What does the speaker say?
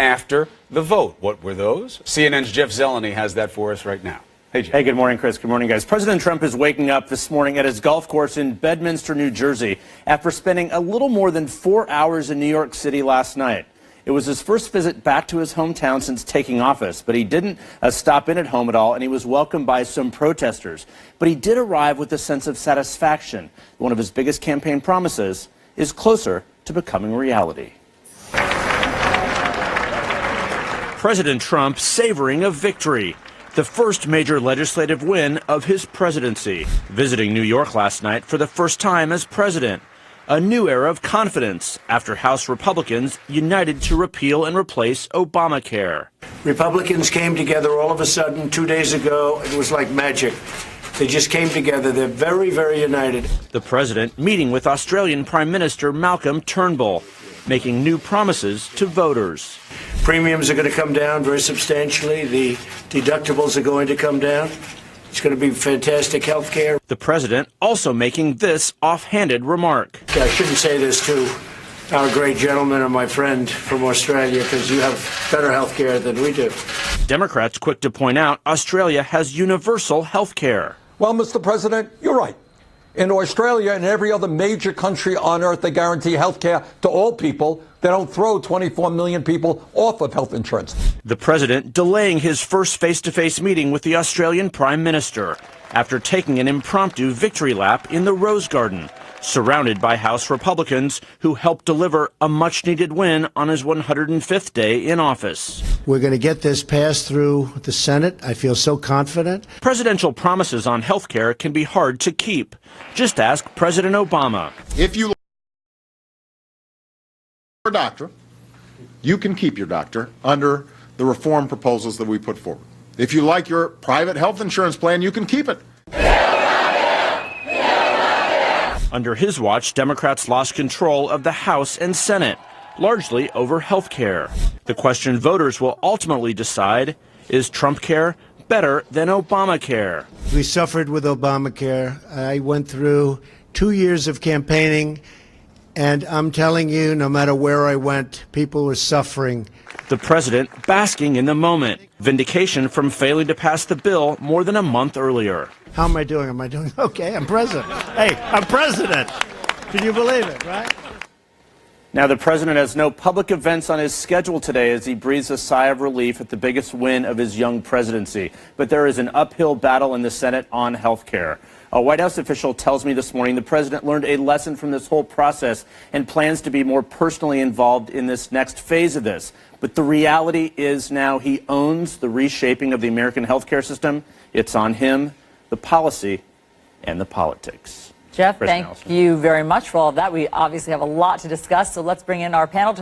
after the vote. What were those? CNN's Jeff Zeleny has that for us right now. Hey, Jeff. Hey, good morning, Chris. Good morning, guys. President Trump is waking up this morning at his golf course in Bedminster, New Jersey, after spending a little more than 4 hours in New York City last night. It was his first visit back to his hometown since taking office, but he didn't stop in at home at all, and he was welcomed by some protesters. But he did arrive with a sense of satisfaction. One of his biggest campaign promises is closer to becoming reality. President Trump savoring a victory, the first major legislative win of his presidency, visiting New York last night for the first time as president. A new era of confidence after House Republicans united to repeal and replace Obamacare. Republicans came together all of a sudden 2 days ago. It was like magic. They just came together. They're very, very united. The president meeting with Australian Prime Minister Malcolm Turnbull, making new promises to voters. Premiums are going to come down very substantially. The deductibles are going to come down. It's going to be fantastic health care. The president also making this offhanded remark. I shouldn't say this to our great gentleman and my friend from Australia, because you have better health care than we do. Democrats quick to point out Australia has universal health care. Well, Mr. President, you're right. In Australia and every other major country on earth, they guarantee health care to all people. They don't throw 24 million people off of health insurance. The president delaying his first face-to-face meeting with the Australian Prime Minister after taking an impromptu victory lap in the Rose Garden, surrounded by House Republicans who helped deliver a much-needed win on his 105th day in office. We're going to get this passed through the Senate. I feel so confident. Presidential promises on health care can be hard to keep. Just ask President Obama. If you like your doctor, you can keep your doctor under the reform proposals that we put forward. If you like your private health insurance plan, you can keep it. Under his watch, Democrats lost control of the House and Senate, largely over health care. The question voters will ultimately decide, is Trump care better than Obamacare? We suffered with Obamacare. I went through 2 years of campaigning, and I'm telling you, no matter where I went, people were suffering. The president basking in the moment, vindication from failing to pass the bill more than a month earlier. How am I doing? Am I doing okay? I'm president. Hey, I'm president. Can you believe it, right? Now, the president has no public events on his schedule today as he breathes a sigh of relief at the biggest win of his young presidency. But there is an uphill battle in the Senate on health care. A White House official tells me this morning the president learned a lesson from this whole process and plans to be more personally involved in this next phase of this. But the reality is now he owns the reshaping of the American health care system. It's on him, the policy, and the politics. Jeff, thank you very much for all of that. We obviously have a lot to discuss, so let's bring in our panel to help.